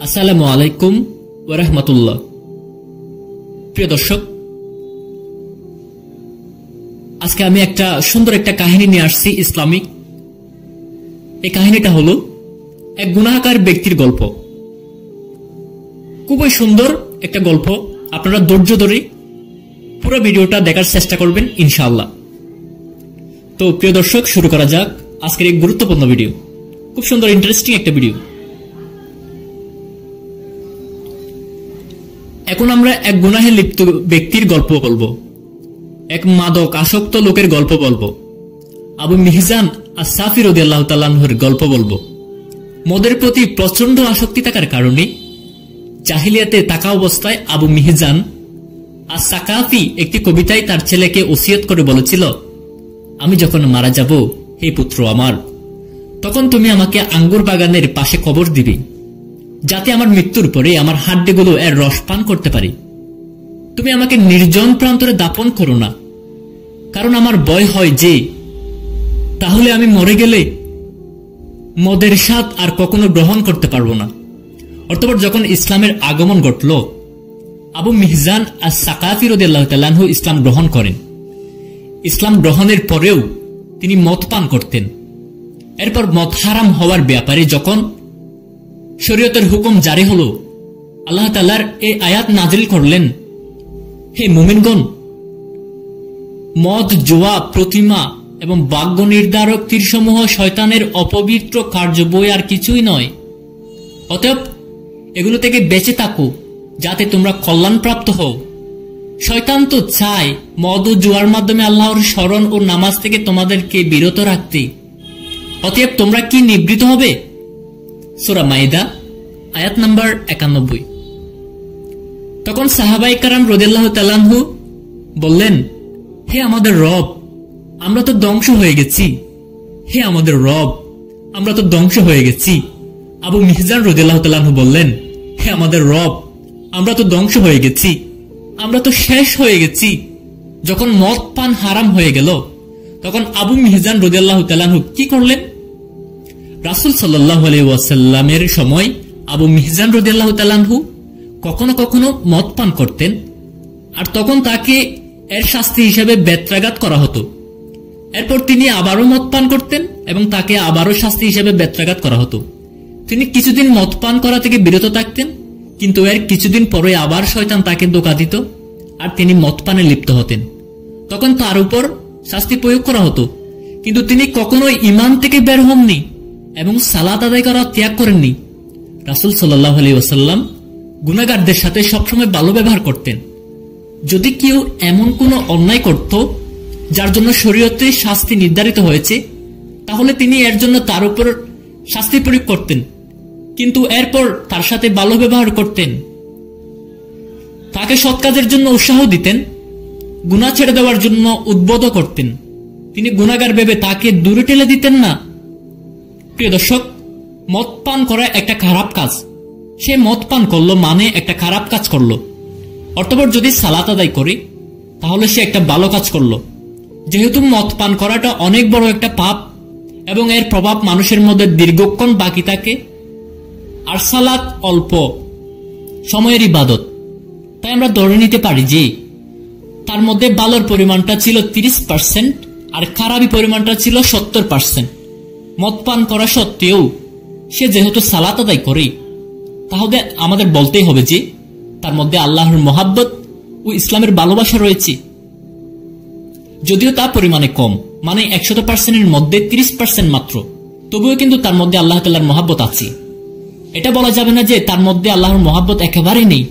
আসসালামু আলাইকুম ওয়া রাহমাতুল্লাহ। প্রিয় দর্শক, আজকে আমি একটা সুন্দর কাহিনী নিয়ে আসছি ইসলামিক। এই কাহিনীটা হলো এক গুনাহগার ব্যক্তির গল্প। খুবই সুন্দর একটা গল্প। আপনারা ধৈর্য ধরে পুরো ভিডিওটা দেখার চেষ্টা করবেন ইনশাআল্লাহ। তো প্রিয় দর্শক, শুরু করা যাক আজকের এই গুরুত্বপূর্ণ ভিডিও। খুব সুন্দর ইন্টারেস্টিং একটা ভিডিও। এখন আমরা এক গুনাহে লিপ্ত ব্যক্তির গল্প বলবো, এক মাদক আসক্ত লোকের গল্প বলবো, আবু মিহজান আস-সাফি রাদিয়াল্লাহু তাআলা আনহুর গল্প বলবো। মদের প্রতি প্রচন্ড আসক্তি থাকার কারণে জাহিলিয়াতে থাকা অবস্থায় আবু মিহজান আস-সাকাফি একটি কবিতায় তার ছেলেকে ওসিয়ত করে বলেছিল, আমি যখন মারা যাব, হে পুত্র আমার, তখন তুমি আমাকে আঙ্গুর বাগানের পাশে কবর দিবে, যাতে আমার মৃত্যুর পরে আমার হাড্ডিগুলো এর রস পান করতে পারি। তুমি আমাকে নির্জন প্রান্তরে দাপন করো না, কারণ আমার ভয় হয় যে তাহলে আমি মরে গেলে মদের স্বাদ আর কখনো গ্রহণ করতে পারবো না। অতঃপর যখন ইসলামের আগমন ঘটল, আবু মিহজান আস-সাকাফি রাদিয়াল্লাহু তাআলা আনহু ইসলাম গ্রহণ করেন। ইসলাম গ্রহণের পরেও তিনি মদ পান করতেন। এরপর মদ হারাম হওয়ার ব্যাপারে যখন শরীয়তের হুকুম জারি হলো, আল্লাহ তাআলার এই আয়াত নাজিল করলেন, হে মুমিনগণ, মদ, জুয়া, প্রতিমা এবং ভাগ্য নির্ধারক তীরসমূহ শয়তানের অপবিত্র কার্য, বই আর কিছুই নয়। অতএব এগুলো থেকে বেঁচে থাকো, যাতে তোমরা কল্যাণপ্রাপ্ত হও। শয়তান তো চায় মদ ও জুয়ার মাধ্যমে আল্লাহর স্মরণ ও নামাজ থেকে তোমাদেরকে বিরত রাখতে। অতএব তোমরা কি নিবৃত হবে? সূরা মাইদা আয়াত নাম্বার 91। তখন সাহাবায়ে কেরাম রাদিয়াল্লাহু তাআলা আনহু বললেন, হে আমাদের রব, আমরা তো ধ্বংস হয়ে গেছি। হে আমাদের রব, আমরা তো ধ্বংস হয়ে গেছি। আবু মিহজান রাদিয়াল্লাহু তাআলা আনহু বললেন, হে আমাদের রব, আমরা তো ধ্বংস হয়ে গেছি, আমরা তো শেষ হয়ে গেছি। যখন মদ পান হারাম হয়ে গেল, তখন আবু মিহজান রাদিয়াল্লাহু তাআলা আনহু কি করলেন? রাসূল সাল্লাল্লাহু আলাইহি ওয়াসাল্লামের সময় আবু মিহজান রাদিয়াল্লাহু তাআলা আনহু কখনো কখনো মদ পান করতেন, আর তখন তাকে এর শাস্তি হিসেবে বেত্রাঘাত করা হতো। এরপর তিনি আবারও মদ পান করতেন এবং তাকে আবারও শাস্তি হিসেবে বেত্রাঘাত করা হতো। তিনি কিছুদিন মদ পান করা থেকে বিরত থাকতেন, কিন্তু এর কিছুদিন পরে আবার শয়তান তাকে ধোঁকা দিত আর তিনি মদ পানে লিপ্ত হতেন। তখন তার উপর শাস্তি প্রয়োগ করা হতো, কিন্তু তিনি কখনোই ঈমান থেকে বের হননি এবং সালাত আদায় করা ত্যাগ করেননি। রাসূল সাল্লাল্লাহু আলাইহি ওয়াসাল্লাম গুনাহগারদের সাথে সবসময় ভালো ব্যবহার করতেন। যদি কেউ এমন কোনো অন্যায় করত যার জন্য শরীয়তে শাস্তি নির্ধারিত হয়েছে, তাহলে তিনি এর জন্য তার উপর শাস্তি প্রয়োগ করতেন, কিন্তু এরপর তার সাথে ভালো ব্যবহার করতেন, তাকে সৎ কাজের জন্য উৎসাহ দিতেন, গুনাহ ছেড়ে দেওয়ার জন্য উদ্বুদ্ধ করতেন। তিনি গুনাহগার ভেবে তাকে দূরে ঠেলে দিতেন না। প্রিয় দর্শক, মদ পান করা একটা খারাপ কাজ। সে মদ পান করলো মানে একটা খারাপ কাজ করলো। অতঃপর যদি সালাত আদায় করে, তাহলে সে একটা ভালো কাজ করলো। যেহেতু মদ পান করাটা অনেক বড় একটা পাপ এবং এর প্রভাব মানুষের মধ্যে দীর্ঘক্ষণ বাকি থাকে, আর সালাত অল্প সময়ের ইবাদত, তাই আমরা ধরে নিতে পারি যে তার মধ্যে ভালোর পরিমাণটা ছিল 30% আর খারাপি পরিমাণটা ছিল 70%। মদ পান করা সত্ত্বেও সে যেহেতু সালাত আদায় করে, তাহলে আমাদের বলতেই হবে যে তার মধ্যে আল্লাহর মহাব্বত ও ইসলামের ভালোবাসা রয়েছে। যদিও তা পরিমাণে কম, মানে 100%-এর মধ্যে 30% মাত্র, তবুও কিন্তু তার মধ্যে আল্লাহ তাআলার মহাব্বত আছে। এটা বলা যাবে না যে তার মধ্যে আল্লাহর মহাব্বত একেবারেই নেই।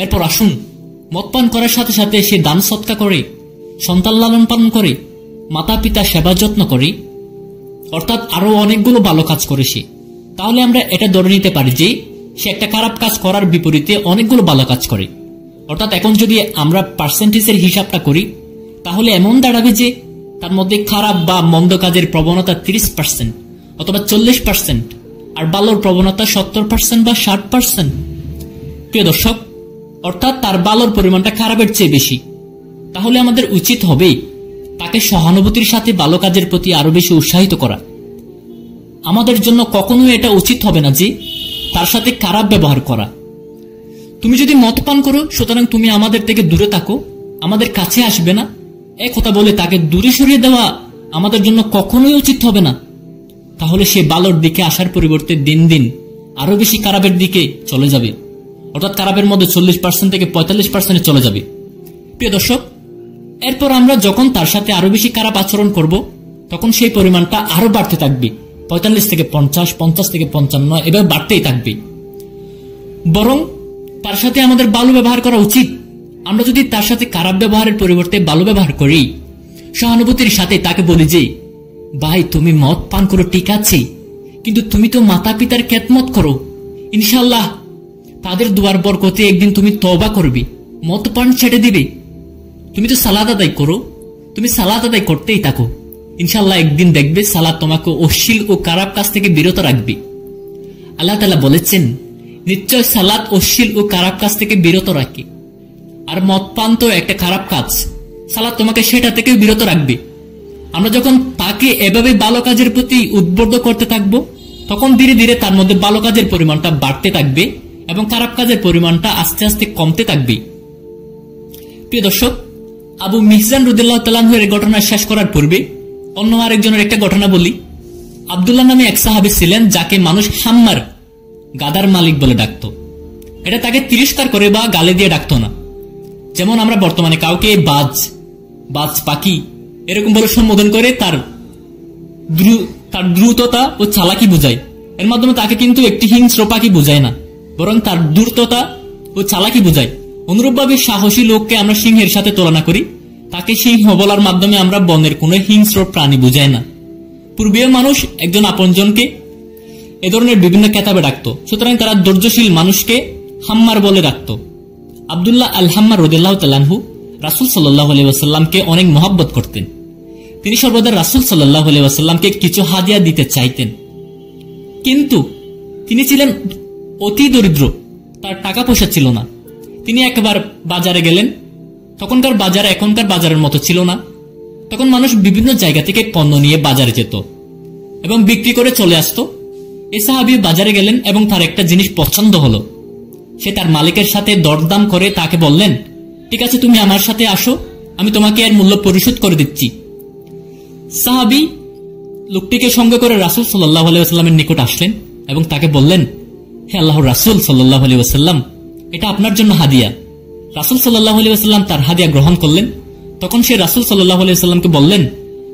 এরপর আসুন, মদ পান করার সাথে সাথে সে দান সৎকা করে, সন্তান লালন পালন করে, মাতা পিতা সেবা যত্ন করে, অর্থাৎ আরো অনেকগুলো ভালো কাজ করে সে। তাহলে আমরা এটা ধরে নিতে পারি যে সে একটা খারাপ কাজ করার বিপরীতে অনেকগুলো ভালো কাজ করে। অর্থাৎ এখন যদি আমরা পার্সেন্টেজের হিসাবটা করি, তাহলে এমন দাঁড়াবে যে তার মধ্যে খারাপ বা মন্দ কাজের প্রবণতা 30% অথবা 40%, আর ভালোর প্রবণতা 70% বা 60%। প্রিয় দর্শক, অর্থাৎ তার ভালোর পরিমাণটা খারাপের চেয়ে বেশি। তাহলে আমাদের উচিত হবে তাকে সহানুভূতির সাথে ভালো কাজের প্রতি আরো বেশি উৎসাহিত করা। আমাদের জন্য কখনোই এটা উচিত হবে না যে তার সাথে খারাপ ব্যবহার করা। তুমি যদি মদ পান করো, সুতরাং তুমি আমাদের থেকে দূরে থাকো, আমাদের কাছে আসবে না, এক কথা বলে তাকে দূরে সরিয়ে দেওয়া আমাদের জন্য কখনোই উচিত হবে না। তাহলে সে ভালোর দিকে আসার পরিবর্তে দিন দিন আরো বেশি খারাপের দিকে চলে যাবে, অর্থাৎ খারাপের মধ্যে 40% থেকে 45% চলে যাবে। প্রিয় দর্শক, এরপর আমরা যখন তার সাথে আরো বেশি খারাপ আচরণ করব, তখন সেই পরিমাণটা আরো বাড়তে থাকবে, 45 থেকে 50, 50 থেকে 55, এভাবে বাড়তেই থাকবে। বরং তার সাথে আমাদের ভালো ব্যবহার করা উচিত। আমরা যদি তার সাথে খারাপ ব্যবহারের পরিবর্তে ভালো ব্যবহার করি, সহানুভূতির সাথে তাকে বলি যে, ভাই তুমি মদ পান করো ঠিক আছে, কিন্তু তুমি তো মাতা পিতার খেদমত করো, ইনশাআল্লাহ তাদের দুয়ার বরকতে একদিন তুমি তওবা করবে, মদ পান ছেড়ে দিবে। তুমি তো সালাত আদায় করো, তুমি সালাত আদায় করতেই থাকো, ইনশাআল্লাহ একদিন দেখবে সালাত তোমাকে অশ্লীল ও খারাপ কাজ থেকে বিরত রাখবে। আল্লাহ তাআলা বলেছেন, নিশ্চয় সালাত অশ্লীল ও খারাপ কাজ থেকে বিরত রাখে, আর মদ পান তো একটা খারাপ কাজ, সালাত তোমাকে সেটা থেকে বিরত রাখবে। আমরা যখন তাকে এভাবে ভালো কাজের প্রতি উদ্বুদ্ধ করতে থাকবো, তখন ধীরে ধীরে তার মধ্যে ভালো কাজের পরিমাণটা বাড়তে থাকবে এবং খারাপ কাজের পরিমাণটা আস্তে আস্তে কমতে থাকবে। প্রিয় দর্শক, আবু মিহজান রাদিয়াল্লাহু তাআলা আনহু এর ঘটনা শেষ করার পূর্বে অন্য আরেকজনের একটা ঘটনা বলি। আব্দুল্লাহ নামে এক সাহাবী ছিলেন, যাকে মানুষ হাম্মার, গাদার মালিক বলে ডাকত। এটা তাকে তিরস্কার করে বা গালে দিয়ে ডাকত না, যেমন আমরা বর্তমানে কাউকে বাজ পাখি এরকম বলে সম্বোধন করে তার দ্রুততা ও চালাকি বুঝায়। এর মাধ্যমে তাকে কিন্তু একটি হিংস্র পাখি বুঝায় না, বরং তার দ্রুততা ও চালাকি বুঝায়। অনুরূপভাবে সাহসী লোককে আমরা সিংহের সাথে তুলনা করি, তাকে সিংহ বলার মাধ্যমে আমরা বনের কোন হিংস্র প্রাণী বুঝাই না। পূর্বীয় মানুষ একজন আপনজনকে এ ধরনের বিভিন্ন খেতাবে ডাকত, সুতরাং তারা ধৈর্যশীল মানুষকে হাম্মার বলে ডাকত। আব্দুল্লাহ আল হাম্মার রাদিয়াল্লাহু তাআলা আনহু রাসূল সাল্লাল্লাহু আলাইহি ওয়াসাল্লামকে অনেক মহব্বত করতেন। তিনি সর্বদা রাসূল সাল্লাল্লাহু আলাইহি ওয়াসাল্লামকে কিছু হাদিয়া দিতে চাইতেন, কিন্তু তিনি ছিলেন অতি দরিদ্র, তার টাকা পয়সা ছিল না। তিনি একবার বাজারে গেলেন, তখনকার বাজার এখনকার বাজারের মতো ছিল না। তখন মানুষ বিভিন্ন জায়গা থেকে পণ্য নিয়ে বাজারে যেত এবং বিক্রি করে চলে আসতো। এই সাহাবী বাজারে গেলেন এবং তার একটা জিনিস পছন্দ হলো। সে তার মালিকের সাথে দরদাম করে তাকে বললেন, ঠিক আছে তুমি আমার সাথে আসো, আমি তোমাকে এর মূল্য পরিশোধ করে দিচ্ছি। সাহাবী লোকটিকে সঙ্গে করে রাসূল সাল্লাল্লাহু আলাইহি ওয়াসাল্লামের নিকট আসলেন এবং তাকে বললেন, হে আল্লাহর রাসূল সাল্লাল্লাহু আলাইহি ওয়াসাল্লাম, এটা আপনার জন্য হাদিয়া। রাসূল সাল্লাল্লাহু আলাইহি ওয়াসাল্লাম তার হাদিয়া গ্রহণ করলেন। তখন সে রাসূল সাল্লাল্লাহু আলাইহি ওয়াসাল্লামকে বললেন,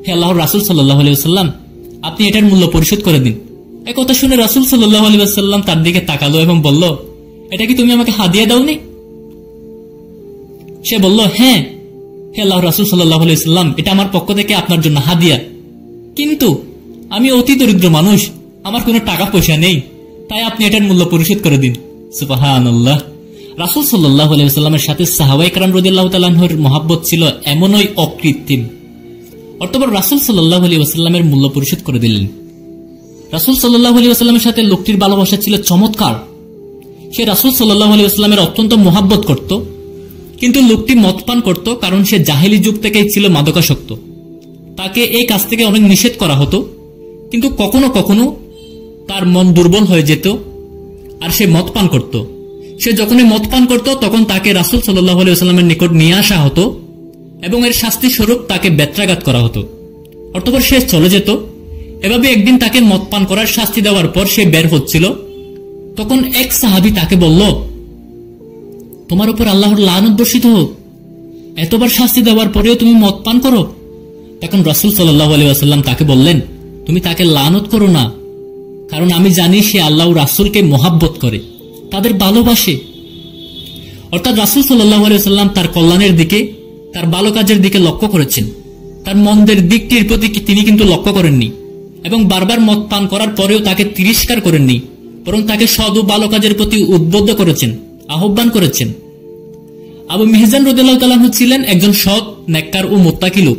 হে আল্লাহর রাসূল সাল্লাল্লাহু আলাইহি ওয়াসাল্লাম, আপনি এটার মূল্য পরিশোধ করে দিন। এই কথা শুনে রাসূল সাল্লাল্লাহু আলাইহি ওয়াসাল্লাম তার দিকে তাকালো এবং বলল, এটা কি তুমি আমাকে হাদিয়া দাওনি? সে বলল, হ্যাঁ হে আল্লাহর রাসূল সাল্লাল্লাহু আলাইহি ওয়াসাল্লাম, এটা আমার পক্ষ থেকে আপনার জন্য হাদিয়া, কিন্তু আমি অতি দরিদ্র মানুষ, আমার কোনো টাকা পয়সা নেই, তাই আপনি এটার মূল্য পরিশোধ করে দিন। সুবহানাল্লাহ। রাসূল সাল্লাল্লাহু আলাইহি ওয়াসাল্লামের সাথে সাহাবায়ে কেরাম রাদিয়াল্লাহু তাআলা আনহুর মহব্বত ছিল এমনই অকৃত্রিম। অতঃপর রাসূল সাল্লাল্লাহু আলাইহি ওয়াসাল্লামের মূল্য পরিশোধ করে দিলেন। রাসূল সাল্লাল্লাহু আলাইহি ওয়াসাল্লামের সাথে লোকটির ভালোবাসা ছিল চমৎকার। সে রাসূল সাল্লাল্লাহু আলাইহি ওয়াসাল্লামের অত্যন্ত মহব্বত করত, কিন্তু লোকটি মদ পান করত, কারণ সে জাহেলি যুগ থেকেই ছিল মাদকাসক্ত। তাকে এই কাজ থেকে অনেক নিষেধ করা হতো, কিন্তু কখনো কখনো তার মন দুর্বল হয়ে যেত আর সে মদ পান করত। সে যখনই মদ পান করত তখন তাকে রাসূল সাল্লাল্লাহু আলাইহি ওয়াসাল্লামের নিকট নিয়ে আসা হতো এবং এর শাস্তি স্বরূপ তাকে বেত্রাঘাত করা হতো। অতঃপর সে চলে যেত। এভাবে একদিন তাকে মদ পান করার শাস্তি দেওয়ার পর সে বের হচ্ছিল, তখন এক সাহাবী তাকে বলল, তোমার উপর আল্লাহর লানত বর্ষিত হোক, এতবার শাস্তি দেওয়ার পরেও তুমি মদ পান করো। তখন রাসূল সাল্লাল্লাহু আলাইহি ওয়াসাল্লাম তাকে বললেন, তুমি তাকে লানত করো না, কারণ আমি জানি সে আল্লাহ ও রাসূলকে মহব্বত করে, তাদের ভালোবাসে। অর্থাৎ রাসূল সাল্লাল্লাহু আলাইহি ওয়াসাল্লাম তার কল্যাণের দিকে, তার ভালো কাজের দিকে লক্ষ্য করেছেন, তার মন্দের দিকটির প্রতি তিনি কিন্তু লক্ষ্য করেননি এবং বারবার মদ পান করার পরেও তাকে তিরস্কার করেননি, বরং তাকে সৎ ও ভালো কাজের প্রতি উদ্বুদ্ধ করেছেন, আহ্বান করেছেন। আবু মিহজান রাদিয়াল্লাহু তাআলা আনহু ছিলেন একজন সৎ, নেককার ও মুত্তাকি লোক,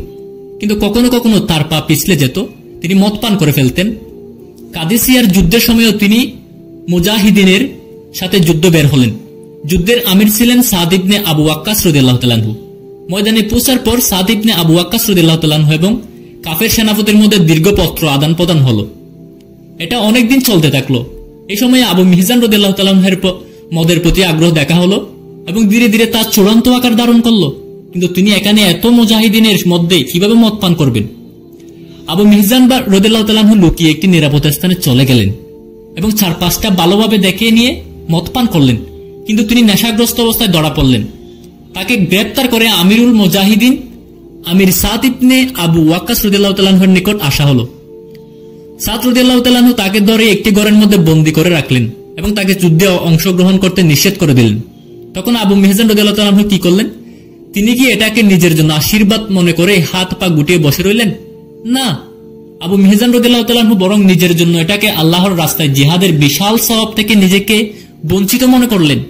কিন্তু কখনো কখনো তার পা পিছলে যেত, তিনি মদ পান করে ফেলতেন। কাদেসিয়ার যুদ্ধের সময়ও তিনি মুজাহিদিনের সাথে যুদ্ধ বের হলেন। যুদ্ধের আমির ছিলেন সাদ ইবনে আবু ওয়াক্কাস রাদিয়াল্লাহু তাআলা আনহু। ময়দানে পৌঁছার পর সাদ ইবনে আবু ওয়াক্কাস রাদিয়াল্লাহু তাআলা আনহু এবং কাফের সেনাপতির মধ্যে দীর্ঘ পত্র আদান প্রদান হলো। এটা অনেকদিন চলতে থাকলো। এই সময় আবু মিহজান রাদিয়াল্লাহু তাআলা আনহুর মদের প্রতি আগ্রহ দেখা হলো এবং ধীরে ধীরে তার চূড়ান্ত আকার ধারণ করলো। কিন্তু তিনি এখানে এত মুজাহিদিনের মধ্যে কিভাবে মদ পান করবেন? আবু মিহজান রাদিয়াল্লাহু তাআলা আনহু লুকিয়ে একটি নিরাপদ স্থানে চলে গেলেন এবং 4-5টা ভালোভাবে দেখে নিয়ে মদ পান করলেন। কিন্তু তিনি নেশাগ্রস্ত অবস্থায় ধরা পড়লেন। তাকে গ্রেপ্তার করে আমিরুল মুজাহিদিন আমির সাদ ইবনে আবু ওয়াক্কাস রাদিয়াল্লাহু তাআলা আনহুর নিকট আসা হলো। সাদ রাদিয়াল্লাহু তাআলা আনহু তাকে ধরে একটি ঘরের মধ্যে বন্দী করে রাখলেন এবং তাকে যুদ্ধে অংশগ্রহণ করতে নিষেধ করে দিলেন। তখন আবু মিহজান রাদিয়াল্লাহু তাআলা আনহু কি করলেন? তিনি কি এটাকে নিজের জন্য আশীর্বাদ মনে করে হাত পা গুটিয়ে বসে রইলেন? না, আবু মিহজান রাদিয়াল্লাহু তাআলা আনহু বরং নিজের জন্য এটাকে আল্লাহর রাস্তায় জিহাদের বিশাল সওয়াব থেকে নিজেকে বঞ্চিত মনে করলেন।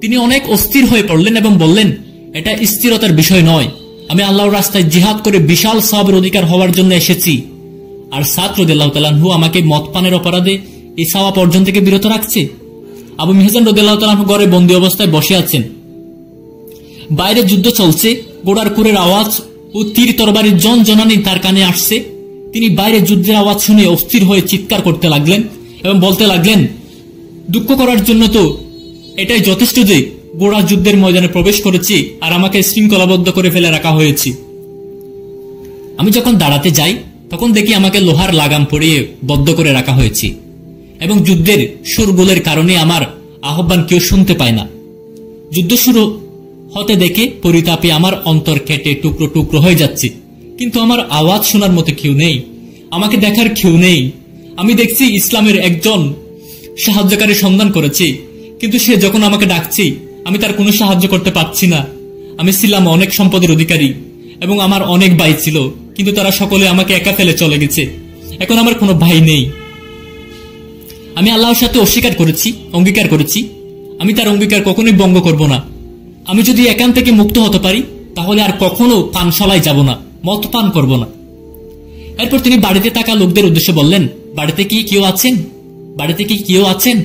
তিনি অনেক অস্থির হয়ে পড়লেন এবং বললেন, এটা স্থিরতার বিষয় নয়, আমি আল্লাহর রাস্তায় জিহাদ করে বিশাল সওয়াবের অধিকার হওয়ার জন্য এসেছি। আর সাদ রাদিয়াল্লাহু তাআলা আনহু আমাকে মদ পানের অপরাধে এই সওয়াব অর্জন থেকে বিরত রাখছে। আবু মিহজান রাদিয়াল্লাহু তাআলা আনহু ঘরে বন্দী অবস্থায় বসে আছেন। বাইরে যুদ্ধ চলছে, ঘোড়ার কুরের আওয়াজ ও তীর তরবারির জনজনানি তার কানে আসছে। তিনি বাইরে যুদ্ধের আওয়াজ শুনে অস্থির হয়ে চিৎকার করতে লাগলেন এবং বলতে লাগলেন, দুঃখ করার জন্য তো এটাই যথেষ্ট যে ঘোড়া যুদ্ধের ময়দানে প্রবেশ করেছি আর আমাকে শৃঙ্খলাবদ্ধ করে ফেলে রাখা হয়েছে। আমি যখন দাঁড়াতে যাই তখন দেখি আমাকে লোহার লাগাম পরিয়ে বদ্ধ করে রাখা হয়েছে এবং যুদ্ধের সুরগুলোর কারণে আমার আহ্বান কেউ শুনতে পায় না। যুদ্ধ শুরু হতে দেখে পরিতাপে আমার অন্তর কেটে টুকরো টুকরো হয়ে যাচ্ছে, কিন্তু আমার আওয়াজ শোনার মতো কেউ নেই, আমাকে দেখার কেউ নেই। আমি দেখছি ইসলামের একজন সাহায্যকারী সন্ধান করেছে, কিন্তু সে যখন আমাকে ডাকছে আমি তার কোনো সাহায্য করতে পারছি না। আমি ছিলাম অনেক সম্পদের অধিকারী এবং আমার অনেক ভাই ছিল, কিন্তু তারা সকলে আমাকে একা ফেলে চলে গেছে। এখন আমার কোনো ভাই নেই। আমি আল্লাহর সাথে অঙ্গীকার করেছি, আমি তার অঙ্গীকার কখনোই ভঙ্গ করব না। আমি যদি একান থেকে মুক্ত হতে পারি তাহলে আর কখনো পানশালায় যাব না, মদ পান করব না। এরপর তিনি বাড়িতে থাকা লোকদের উদ্দেশ্যে বললেন, বাড়িতে কি কেউ আছেন? বাড়িতে কি কেউ আছেন?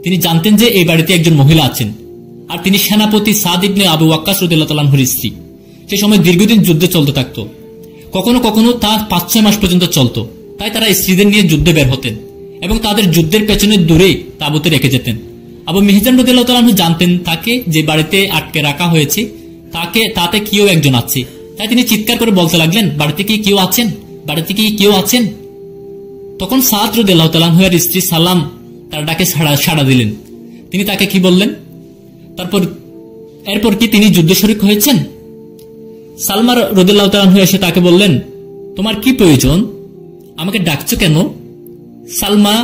তিনি জানতেন যে এই বাড়িতে একজন মহিলা আছেন, আর তিনি সেনাপতি সাদ ইবনে আবু ওয়াক্কাস রাদিয়াল্লাহু তাআলা আনহুর স্ত্রী। সে সময় দীর্ঘদিন যুদ্ধ চলতে থাকতো, কখনো কখনো তা 5-6 মাস পর্যন্ত চলত। তাই তারা স্ত্রীদের নিয়ে যুদ্ধে বের হতেন এবং তাদের যুদ্ধের পেছনে দূরে তাঁবুতে রেখে যেতেন। আবু মিহজান রাদিয়াল্লাহু তাআলা আনহু জানতেন তাকে যে বাড়িতে আটকে রাখা হয়েছে তাতে কেউ একজন আছে। তাই তিনি চিৎকার করে বলতে লাগলেন, বাড়িতে কি কেউ আছেন? বাড়িতে কি কেউ আছেন? তখন সাদ রাদিয়াল্লাহু তাআলা আনহুর স্ত্রী সালাম তার ডাকে সাড়া দিলেন। তিনি তাকে কি বললেন? এরপর কি তিনি যুদ্ধে শরীক হয়েছেন? সালমা রাদিয়াল্লাহু তাআলা আনহু এসে তাকে বললেন, তোমার কি প্রয়োজন? আমাকে ডাকছো কেন? সালমা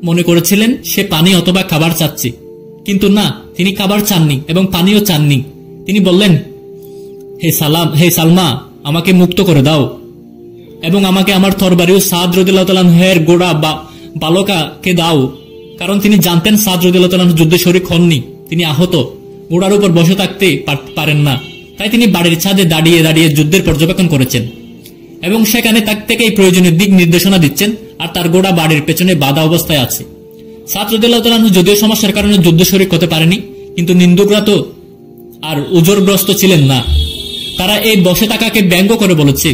মনে করেছিলেন সে পানি অথবা খাবার চাচ্ছে, কিন্তু না, তিনি খাবার চাননি এবং পানিও চাননি। তিনি বললেন, হে সালমা, আমাকে মুক্ত করে দাও এবং আমাকে আমার তরবারি ও সাদ রাদিয়াল্লাহু তাআলা আনহুর গোড়া বা বালকাকে দাও। কারণ তিনি জানতেন সাদ রাদিয়াল্লাহু তাআলা আনহু যুদ্ধে শরীক হননি, তিনি আহত, ঘোড়ার উপর বসে থাকতে পারেন না। তাই তিনি বাড়ির ছাদে দাঁড়িয়ে দাঁড়িয়ে যুদ্ধের পর্যবেক্ষণ করেছেন এবং সেখানে তার থেকেই প্রয়োজনীয় দিক নির্দেশনা দিচ্ছেন, আর তার গোড়া বাড়ির পেছনে বাঁধা অবস্থায় আছে। সাদ রাদিয়াল্লাহু তাআলা আনহু যদিও সমস্যার কারণে যুদ্ধ শরীক হতে পারেনি, কিন্তু নিন্দুকরা তো আর উজরগ্রস্ত ছিলেন না। তারা এই বসে থাকাকে ব্যঙ্গ করে বলেছে,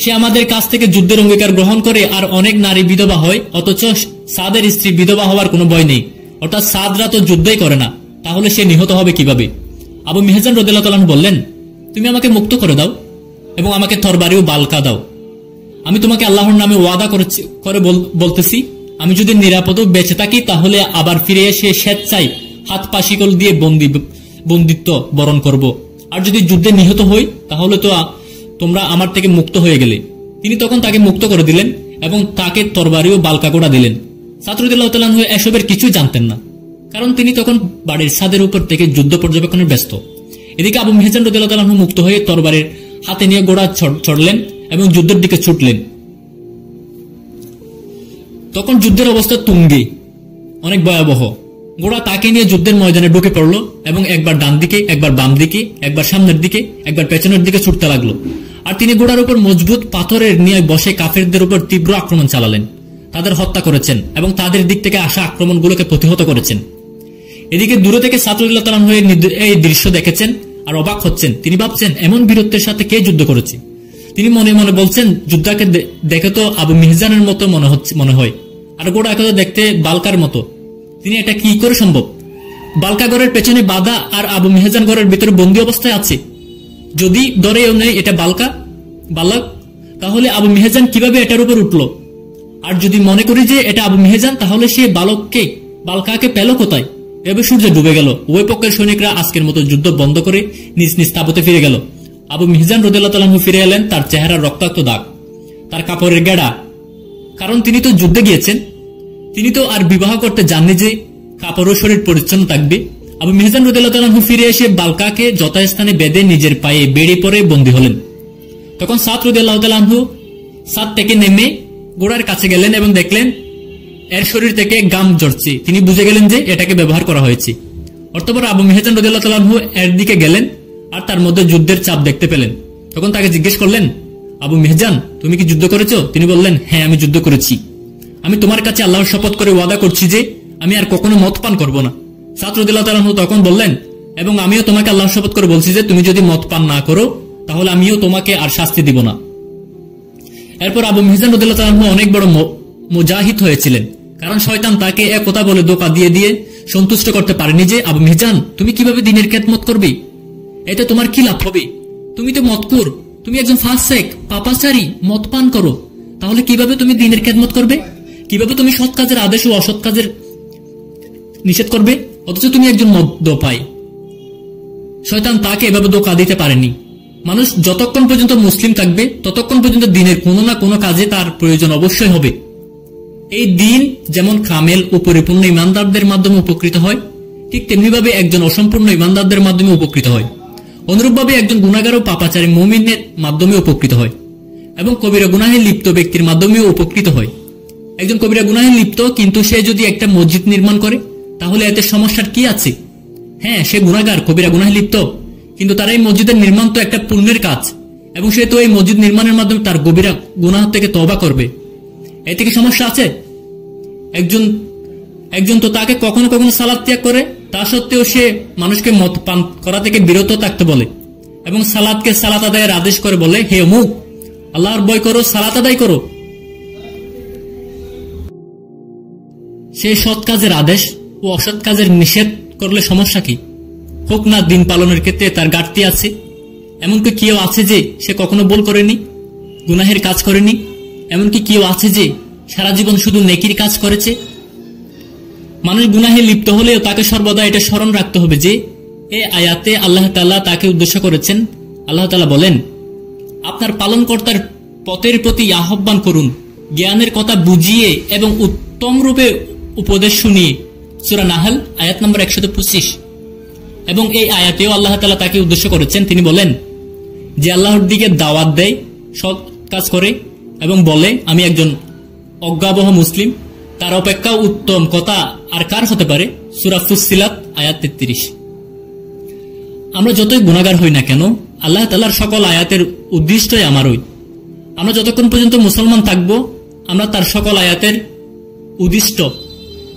সে আমাদের কাছ থেকে যুদ্ধের অঙ্গীকার গ্রহণ করে আর অনেক নারী বিধবা হয়, অথচ সাদের স্ত্রী বিধবা হওয়ার কোনো ভয় নেই। অর্থাৎ সাদরা তো যুদ্ধই করে না, তাহলে সে নিহত হবে কিভাবে? আবু মিহজান রাদিয়াল্লাহু তাআলা আনহু বললেন, তুমি আমাকে মুক্ত করে দাও এবং আমাকে তরবারি ও বালকা দাও। আমি তোমাকে আল্লাহর নামে ওয়াদা করে বলতেছি, আমি যদি নিরাপদ বেঁচে থাকি তাহলে আবার ফিরে এসে স্বেচ্ছায় হাত পা শিকল দিয়ে বন্দিত্ব বরণ করব, আর যদি যুদ্ধে নিহত হই তাহলে তো তোমরা আমার থেকে মুক্ত হয়ে গেলে। তিনি তখন তাকে মুক্ত করে দিলেন এবং তাকে তরবারি ও বালকা গোড়া দিলেন। সাদ রাদিয়াল্লাহু তাআলা আনহু এসবের কিছুই জানতেন না, কারণ তিনি তখন বাড়ির ছাদের উপর থেকে যুদ্ধ পর্যবেক্ষণে ব্যস্ত। এদিকে আবু মিহজান রাদিয়াল্লাহু তাআলা আনহু মুক্ত হয়ে তরবারির হাতে নিয়ে ঘোড়া চড়লেন এবং যুদ্ধের দিকে ছুটলেন। তখন যুদ্ধের অবস্থা তুঙ্গে, অনেক ভয়াবহ। ঘোড়া তাকে নিয়ে যুদ্ধের ময়দানে ঢুকে পড়ল এবং একবার ডান দিকে, একবার বাম দিকে, একবার সামনের দিকে, একবার পেছনের দিকে ছুটতে লাগলো। আর তিনি ঘোড়ার উপর মজবুত পাথরের নিয়ে বসে কাফেরদের উপর তীব্র আক্রমণ চালালেন, তাদের হত্যা করেছেন এবং তাদের দিক থেকে আসা আক্রমণগুলোকে প্রতিহত করেছেন। এদিকে দূরে থেকে সাদ রাদিয়াল্লাহু তাআলা আনহু এই দৃশ্য দেখেছেন আর অবাক হচ্ছেন। তিনি ভাবছেন, এমন বীরত্বের সাথে কে যুদ্ধ করেছে? তিনি মনে মনে বলছেন, যুদ্ধকে দেখে তো আবু মিহজানের মতো মনে হয়, আর গোড়া একদা দেখতে বালকার মতো। তিনি এটা কি করে সম্ভব? বালকা ঘরের পেছনে বাধা আর আবু মেহজান ঘরের ভিতরে বন্দী অবস্থায় আছে। যদি ধরেও নেই এটা বালক, তাহলে আবু মেহজান কিভাবে এটার উপর উঠল? আর যদি মনে করি যে এটা আবু মেহজান, তাহলে সে বালকাকে পেল কোথায়? এভাবে সূর্য ডুবে গেল। উভয় পক্ষের সৈনিকরা আজকের মতো যুদ্ধ বন্ধ করে নিজ নিজ তাঁবুতে ফিরে গেল। আবু মিহজান রাদিয়াল্লাহু তাআলা আনহু ফিরে এলেন, তার চেহারার রক্তাক্ত দাগ, তার কাপড়ের গেড়া। কারণ তিনি তো যুদ্ধে গিয়েছেন, তিনি তো আর বিবাহ করতে জাননি যে কাপড় ও শরীর পরিচ্ছন্ন থাকবে। আবু মিহজান রাদিয়াল্লাহু তাআলা আনহু ফিরে এসে বালকাকে যথাস্থানে বেঁধে নিজের পায়ে বেড়ে পরে বন্দী হলেন। তখন সাদ রাদিয়াল্লাহু তাআলা আনহু সাদ থেকে নেমে ঘোড়ার কাছে গেলেন এবং দেখলেন এর শরীর থেকে গাম ঝরছে। তিনি বুঝে গেলেন যে এটাকে ব্যবহার করা হয়েছে। অতঃপর আবু মিহজান রাদিয়াল্লাহু তাআলা আনহু এর দিকে গেলেন আর তার মধ্যে যুদ্ধের চাপ দেখতে পেলেন। তখন তাকে জিজ্ঞেস করলেন, আবু মিহজান, তুমি কি যুদ্ধ করেছো? তিনি বললেন, হ্যাঁ, আমি যুদ্ধ করেছি। আমি তোমার কাছে আল্লাহর শপথ করে ওয়াদা করছি যে আমি আর কখনো মদ পান করব না। সাদ রাদিয়াল্লাহু তাআলা আনহু তখন বললেন, এবং আমিও তোমাকে আল্লাহর শপথ করে বলছি যে তুমি যদি মদ পান না করো তাহলে আমিও তোমাকে আর শাস্তি দিব না। এরপর আবু মিহজান রাদিয়াল্লাহু তাআলা আনহু অনেক বড় মুজাহিদ হয়েছিলেন, কারণ শয়তান তাকে এক কথা বলে ধোঁকা দিয়ে দিয়ে সন্তুষ্ট করতে পারেনি যে আবু মিহজান, তুমি কিভাবে দ্বীনের খেদমত করবে? এতে তোমার কি লাভ হবে? তুমি তো মদখোর, তুমি একজন ফাসেক, পাপাচারী, মদ পান করো। তাহলে কিভাবে তুমি দ্বীনের খেদমত করবে? কিভাবে তুমি সৎ কাজের আদেশ ও অসৎ কাজের নিষেধ করবে? অথচ তুমি একজন মদ্যপাই। শয়তান তাকে এভাবে ধোঁকা দিতে পারেনি। মানুষ যতক্ষণ পর্যন্ত মুসলিম থাকবে ততক্ষণ পর্যন্ত দ্বীনের কোনো না কোনো কাজে তার প্রয়োজন অবশ্যই হবে। এই দ্বীন যেমন কামেল ও পরিপূর্ণ ইমানদারদের মাধ্যমে উপকৃত হয়, ঠিক তেমনিভাবে একজন অসম্পূর্ণ ইমানদারদের মাধ্যমে উপকৃত হয়। অনুরূপভাবে একজন গুনাহগার ও পাপাচারী মুমিনের মাধ্যমে উপকৃত হয় এবং কবিরা গুনাহে লিপ্ত ব্যক্তির মাধ্যমেও উপকৃত হয়। একজন কবিরা গুনাহে লিপ্ত, কিন্তু সে যদি একটা মসজিদ নির্মাণ করে তাহলে এতে সমস্যার কি আছে? হ্যাঁ, সে গুনাহগার, কবিরা গুনাহে লিপ্ত, কিন্তু তার এই মসজিদের নির্মাণ তো একটা পুণ্যের কাজ এবং সে তো এই মসজিদ নির্মাণের মাধ্যমে তার কবিরা গুনাহ থেকে তওবা করবে। এতে কি সমস্যা আছে? একজন তো তাকে কখনো কখনো সালাত ত্যাগ করে, তা সত্ত্বেও সে মানুষকে মদ পান করা থেকে বিরত থাকতে বলে এবং সালাতকে সালাত আদায়ের আদেশ করে বলে, হে অমুক, আল্লাহর ভয় করো, সালাত আদায় করো। সে সৎ কাজের আদেশ ও অসৎ কাজের নিষেধ করলে সমস্যা কি? হোক না দিন পালনের ক্ষেত্রে তার ঘাটতি আছে, এমনকি কেউ আছে যে সে কখনো ভুল করেনি, গুনাহের কাজ করেনি, এমনকি কেউ আছে যে সারা জীবন শুধু নেকির কাজ করেছে। মানুষ গুনাহে লিপ্ত হলেও তাকে সর্বদা এটা স্মরণ রাখতে হবে যে এই আয়াতে আল্লাহ তাআলা তাকে উদ্দেশ্য করেছেন। আল্লাহ তাআলা বলেন, আপনার পালনকর্তার পথের প্রতি আহ্বান করুন, জ্ঞানের কথা বুঝিয়ে এবং উত্তম রূপে উপদেশ শুনিয়ে। সূরা নাহল আয়াত নম্বর 125। এবং এই আয়াতেও আল্লাহ তাআলা তাকে উদ্দেশ্য করেছেন। তিনি বলেন, যে আল্লাহর দিকে দাওয়াত দেয়, সৎ কাজ করে এবং বলে আমি একজন অজ্ঞাবহ মুসলিম, তার অপেক্ষা উত্তম কথা আর কার হতে পারে? সূরা ফুসসিলাত আয়াত 33। আমরা যতই গুনাহগার হই না কেন, আল্লাহ তাআলার সকল আয়াতের উদ্দেশ্যই আমারই। আমরা যতক্ষণ পর্যন্ত মুসলমান থাকব, আমরা তার সকল আয়াতের উদ্দিষ্ট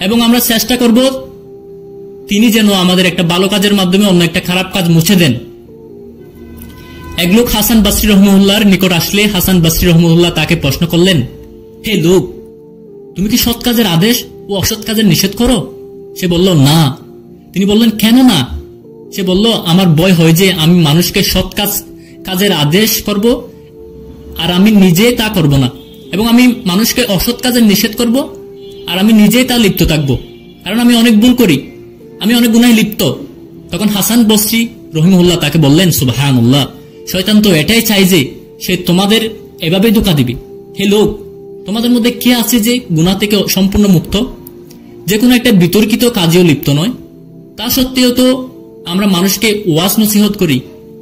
এবং আমরা চেষ্টা করব তিনি যেন আমাদের একটা ভালো কাজের মাধ্যমে অন্য একটা খারাপ কাজ মুছে দেন। এক লোক হাসান বসরি রহমাহুল্লাহর নিকট আসলে হাসান বসরি রহমাহুল্লাহ তাকে প্রশ্ন করলেন, হে লোক, তুমি কি সৎ কাজের আদেশ ও অসৎ কাজের নিষেধ করো? সে বলল, না। তিনি বললেন, কেন না? সে বলল, আমার ভয় হয় যে আমি মানুষকে সৎ কাজের আদেশ করব আর আমি নিজে তা করব না, এবং আমি মানুষকে অসৎ কাজের নিষেধ করব আর আমি নিজেই তা লিপ্ত থাকব, কারণ আমি অনেক ভুল করি, আমি অনেক গুনাহে লিপ্ত। তখন হাসান বসরি রহিমাহুল্লাহ তাকে বললেন, সুবহানাল্লাহ, শয়তান তো এটাই চাই যে সে তোমাদের এভাবে ধোঁকা দিবে। হে লোক, তোমাদের মধ্যে কে আছে যে গুনাহ থেকে সম্পূর্ণ মুক্ত, যে কোনো একটা বিতর্কিত কাজেও লিপ্ত নয়? তা সত্ত্বেও তো আমরা মানুষকে ওয়াজ নসিহত করি,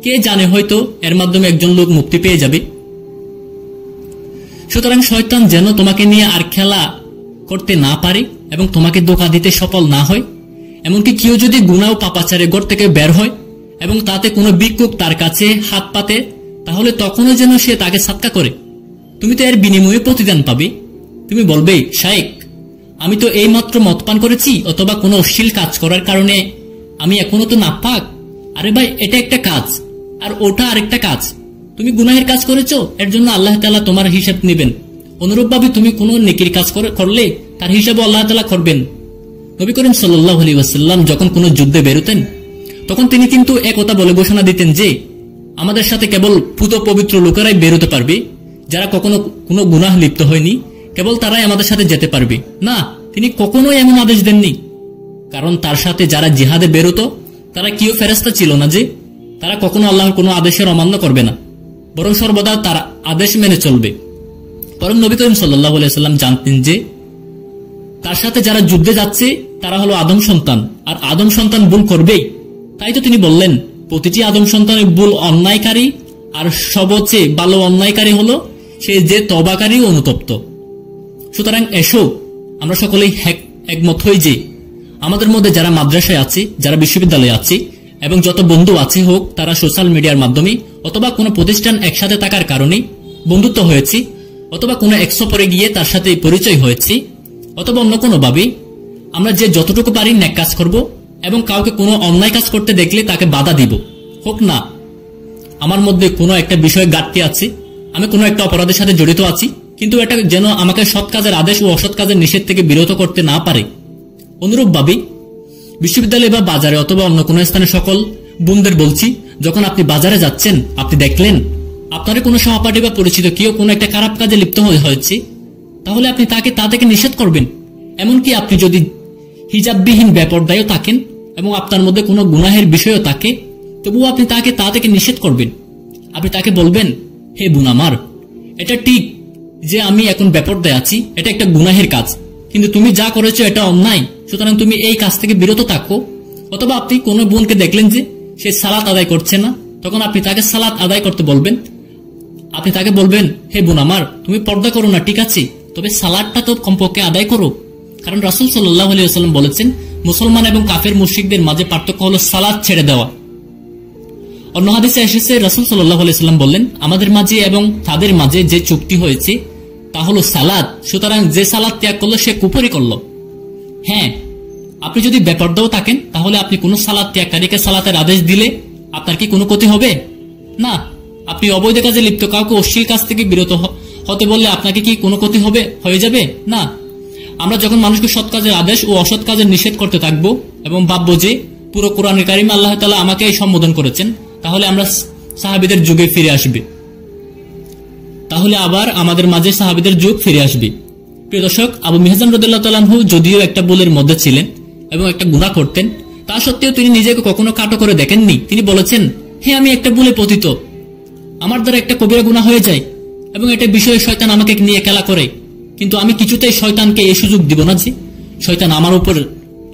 কে জানে হয়তো এর মাধ্যমে একজন লোক মুক্তি পেয়ে যাবে। সুতরাং শয়তান যেন তোমাকে নিয়ে আর খেলা করতে না পারে এবং তোমাকে ধোঁকা দিতে সফল না হয়। এমনকি কেউ যদি গুনাহ ও পাপাচারের ঘর থেকে বের হয় এবং তাতে কোনো ভিক্ষুক তার কাছে হাত পাতে, তাহলে তখনও যেন সে তাকে সাদকা করে। তুমি তো এর বিনিময়ে প্রতিদান পাবে। তুমি বলবে, শায়েখ, আমি তো এইমাত্র মদ পান করেছি অথবা কোনো অশ্লীল কাজ করার কারণে আমি এখনো তো নাপাক। আরে ভাই, এটা একটা কাজ আর ওটা আরেকটা কাজ। তুমি গুনাহের কাজ করেছো, এর জন্য আল্লাহ তাআলা তোমার হিসাব নেবেন। অনুরূপভাবে তুমি কোনো নেকির কাজ করলে তার হিসাবও আল্লাহ তাআলা করবেন। নবী করিম সাল্লাল্লাহু আলাইহি ওয়াসাল্লাম যখন কোনো যুদ্ধে বেরোতেন তখন তিনি কিন্তু একথা বলে ঘোষণা দিতেন যে আমাদের সাথে কেবল পুত পবিত্র লোকেরাই বেরোতে পারবে, যারা কখনো কোনো গুনাহ লিপ্ত হয়নি, কেবল তারাই আমাদের সাথে যেতে পারবে। না, তিনি কখনোই এমন আদেশ দেননি, কারণ তার সাথে যারা জিহাদে বেরোতো তারা কেউ ফেরেশতা ছিল না যে তারা কখনো আল্লাহর কোনো আদেশের অমান্য করবে না, বরং সর্বদা তার আদেশ মেনে চলবে। বরং নবী করিম সাল্লাল্লাহু আলাইহি ওয়াসাল্লাম জানতেন যে তার সাথে যারা যুদ্ধে যাচ্ছে তারা হলো আদম সন্তান, আর আদম সন্তান ভুল করবেই। তাই তো তিনি বললেন প্রতিটি আদম সন্তানের ভুল অন্যায়কারী, আর সবচেয়ে ভালো অন্যায়কারী হলো সে যে তওবাকারী ও অনুতপ্ত। সুতরাং এসো আমরা সকলেই একমত হই যে আমাদের মধ্যে যারা মাদ্রাসায় আছে, যারা বিশ্ববিদ্যালয়ে আছে এবং যত বন্ধু আছে হোক, তারা সোশ্যাল মিডিয়ার মাধ্যমে অথবা কোনো প্রতিষ্ঠান একসাথে থাকার কারণে বন্ধুত্ব হয়েছে, অথবা কোনো এক সফরে গিয়ে তার সাথে পরিচয় হয়েছে, অথবা অন্য কোনোভাবে আমরা যে যতটুকু পারি নেক কাজ করব এবং কাউকে কোনো অন্যায় কাজ করতে দেখলে তাকে বাধা দিব। হোক না আমার মধ্যে কোনো একটা বিষয়ে ঘাটতি আছে, আমি কোনো একটা অপরাধের সাথে জড়িত আছি, কিন্তু এটা যেন আমাকে সৎ কাজের আদেশ ও অসৎ কাজের নিষেধ থেকে বিরত করতে না পারে। অনুরূপভাবে বিশ্ববিদ্যালয় বা বাজারে অথবা অন্য কোনো স্থানে সকল বোনদের বলছি, যখন আপনি বাজারে যাচ্ছেন, আপনি দেখলেন আপনার কোনো সহপাঠী বা পরিচিত কেউ কোনো একটা খারাপ কাজে লিপ্ত হয়েছে, তাহলে আপনি তাকে তা থেকে নিষেধ করবেন। এমনকি আপনি যদি হিজাববিহীন বেপরদায়ও থাকেন এবং আপনার মধ্যে কোনো গুনাহের বিষয়ও থাকে, তবুও আপনি তাকে তা থেকে নিষেধ করবেন। আপনি তাকে বলবেন, হে বোন আমার, এটা ঠিক যে আমি এখন বেপরদায় আছি, এটা একটা গুনাহের কাজ, কিন্তু তুমি যা করেছো এটা অন্যায়, সুতরাং তুমি এই কাজ থেকে বিরত থাকো। অথবা আপনি কোনো বোনকে দেখলেন যে সে সালাত আদায় করছে না, তখন আপনি তাকে সালাত আদায় করতে বলবেন। আপনি তাকে বলবেন, হে বোন আমার, তুমি পর্দা করো না ঠিক আছে, তবে সালাতটা তো কমপক্ষে আদায় করো। কারণ রাসূল সাল্লাল্লাহু আলাইহি ওয়াসাল্লাম বলেছেন, মুসলমান এবং কাফের মুশরিকদের মাঝে পার্থক্য হলো সালাত ছেড়ে দেওয়া। অন্য হাদিসে এসেছে রাসূল সাল্লাল্লাহু আলাইহি ওয়াসাল্লাম বললেন, আমাদের মাঝে এবং তাদের মাঝে যে চুক্তি হয়েছে তা হলো সালাত, সুতরাং যে সালাত ত্যাগ করলো সে কুফরি করলো। হ্যাঁ, আপনি যদি বেপরদাও থাকেন তাহলে আপনি কোনো সালাত ত্যাগকারীকে সালাতের আদেশ দিলে আপনার কি কোনো ক্ষতি হবে? না। আপনি অবৈধ কাজে লিপ্ত কাউকে অশ্লীল কাজ থেকে বিরত হতে বললে আপনাকে কি কোনো ক্ষতি হয়ে যাবে? না। আমরা যখন মানুষকে সৎ কাজের আদেশ ও অসৎ কাজের নিষেধ করতে থাকবো এবং ভাববো যে পুরো কোরআনে কারিমে আল্লাহ তাআলা আমাকে এই সম্বোধন করেছেন, তাহলে আমরা সাহাবীদের যুগে ফিরে আসবে, তাহলে আবার আমাদের মাঝে সাহাবীদের যুগ ফিরে আসবে। প্রিয় দর্শক, আবু মিহজান রাদিয়াল্লাহু তাআলা আনহু যদিও একটা ভুলের মধ্যে ছিলেন এবং একটা গুনাহ করতেন, তা সত্ত্বেও তিনি নিজেকে কখনো কাটো করে দেখেননি। তিনি বলেছেন, হে আমি একটা ভুলে পতিত, আমার দ্বারা একটা কবিরা গুনাহ হয়ে যায় এবং এটা বিষয়ে শয়তান আমাকে নিয়ে খেলা করে, কিন্তু আমি কিছুতেই শয়তানকে এই সুযোগ দিব না যে শয়তান আমার উপর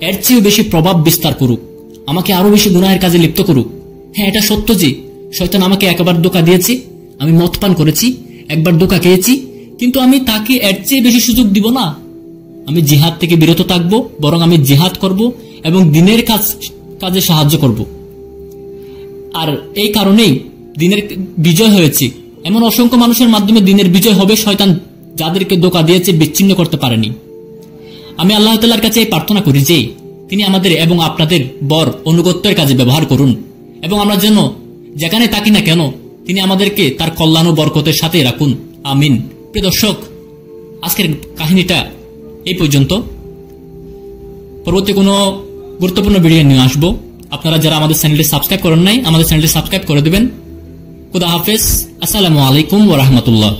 এর চেয়েও বেশি প্রভাব বিস্তার করুক, আমাকে আরো বেশি গুনাহের কাজে লিপ্ত করুক। হ্যাঁ, এটা সত্য যে শয়তান আমাকে একবার ধোঁকা দিয়েছে, আমি মদ পান করেছি, একবার ধোঁকা খেয়েছি, কিন্তু আমি তাকে এর চেয়ে বেশি সুযোগ দিব না। আমি জিহাদ থেকে বিরত থাকবো, বরং আমি জিহাদ করব এবং দিনের কাজে সাহায্য করব। আর এই কারণেই দিনের বিজয় হয়েছে। এমন অসংখ্য মানুষের মাধ্যমে দিনের বিজয় হবে, শয়তান যাদেরকে ধোঁকা দিয়েছে বিচ্ছিন্ন করতে পারেনি। আমি আল্লাহ তাআলার কাছে এই প্রার্থনা করি যে তিনি আমাদের এবং আপনাদের বর অনুগত্যের কাজে ব্যবহার করুন এবং আমরা যেন যেখানে থাকি না কেন তিনি আমাদেরকে তার কল্যাণ ও বরকতের সাথে রাখুন। আমিন। প্রিয় দর্শক, আজকের কাহিনীটা এই পর্যন্ত। পরবর্তী কোনো গুরুত্বপূর্ণ ভিডিও নিয়ে আসবো। আপনারা যারা আমাদের চ্যানেলটি সাবস্ক্রাইব করেন নাই, আমাদের চ্যানেলটি সাবস্ক্রাইব করে দেবেন। খুদা হাফেজ। আসসালামু আলাইকুম ওয়া রাহমাতুল্লাহ।